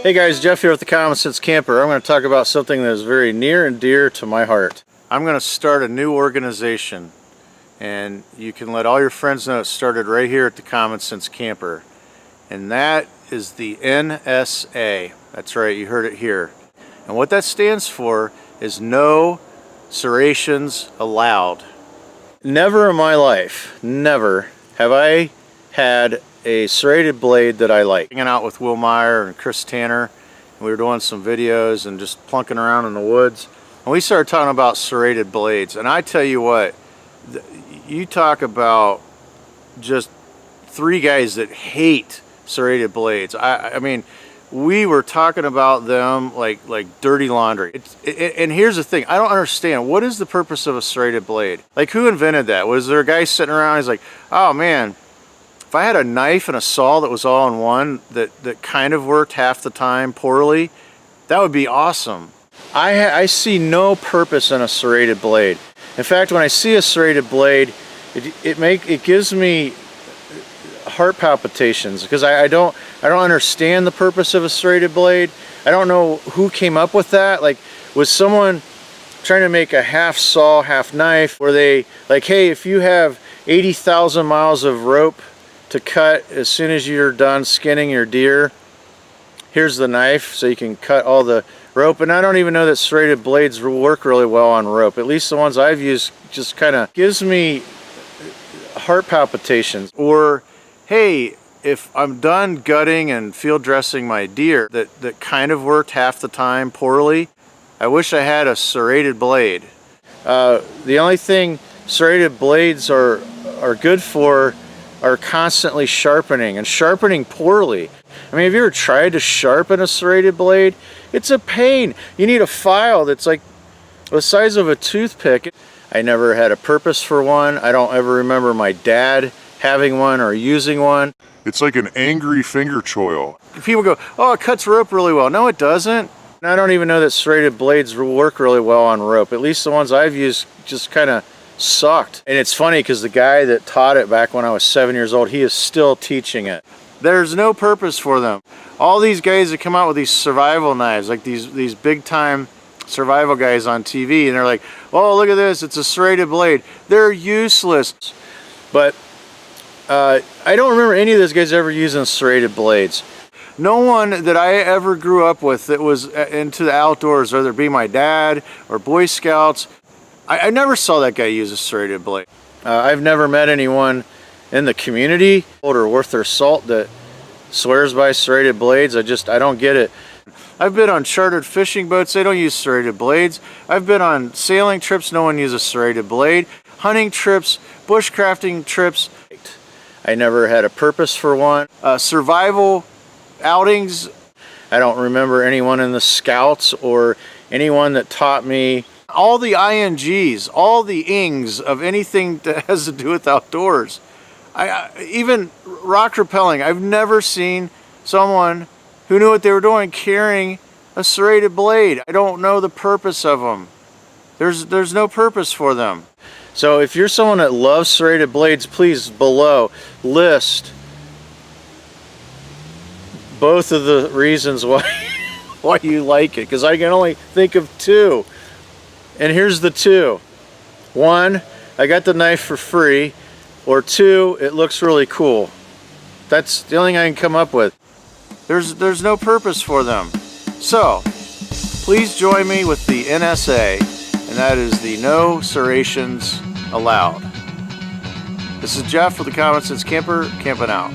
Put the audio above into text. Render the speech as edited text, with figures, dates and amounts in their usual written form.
Hey guys, Jeff here with the Common Sense Camper. I'm going to talk about something that is very near and dear to my heart. I'm going to start a new organization, and you can let all your friends know it started right here at the Common Sense Camper. And that is the NSA. That's right, you heard it here. And what that stands for is No Serrations Allowed. Never in my life, never, have I had a serrated blade that I like. Hanging out with Will Meyer and Chris Tanner, and we were doing some videos and just plunking around in the woods, and we started talking about serrated blades. And I tell you what, you talk about just three guys that hate serrated blades. I mean, we were talking about them like dirty laundry. And here's the thing, I don't understand, what is the purpose of a serrated blade? Like, who invented that? Was there a guy sitting around, he's like, oh man, if I had a knife and a saw that was all in one, that kind of worked half the time poorly, that would be awesome. I see no purpose in a serrated blade. In fact, when I see a serrated blade, it gives me heart palpitations, because I don't understand the purpose of a serrated blade. I don't know who came up with that. Like, was someone trying to make a half saw, half knife, where they like, hey, if you have 80,000 miles of rope to cut as soon as you're done skinning your deer, here's the knife so you can cut all the rope. And I don't even know that serrated blades work really well on rope. At least the ones I've used just kind of gives me heart palpitations. Or, hey, if I'm done gutting and field dressing my deer that kind of worked half the time poorly, I wish I had a serrated blade. The only thing serrated blades are good for are constantly sharpening, and sharpening poorly. I mean, have you ever tried to sharpen a serrated blade? It's a pain. You need a file that's like the size of a toothpick. I never had a purpose for one. I don't ever remember my dad having one or using one. It's like an angry finger choil. People go, oh, it cuts rope really well. No, it doesn't. And I don't even know that serrated blades work really well on rope. At least the ones I've used just kind of sucked. And it's funny because the guy that taught it back when I was 7 years old, he is still teaching it. There's no purpose for them. All these guys that come out with these survival knives, like these big time survival guys on TV, and they're like, oh, look at this, it's a serrated blade. They're useless. But I don't remember any of those guys ever using serrated blades. No one that I ever grew up with that was into the outdoors, whether it be my dad or Boy Scouts, I never saw that guy use a serrated blade. I've never met anyone in the community or worth their salt that swears by serrated blades. I don't get it. I've been on chartered fishing boats, they don't use serrated blades. I've been on sailing trips, no one uses a serrated blade. Hunting trips, bushcrafting trips, I never had a purpose for one. Survival outings, I don't remember anyone in the Scouts or anyone that taught me all the INGs, all the ings of anything that has to do with outdoors. Even rock rappelling, I've never seen someone who knew what they were doing carrying a serrated blade. I don't know the purpose of them. There's no purpose for them. So if you're someone that loves serrated blades, please below list both of the reasons why you like it, because I can only think of two. And here's the two. One, I got the knife for free, or two, it looks really cool. That's the only thing I can come up with. There's no purpose for them. So, please join me with the NSA, and that is the No Serrations Allowed. This is Jeff with the Common Sense Camper, camping out.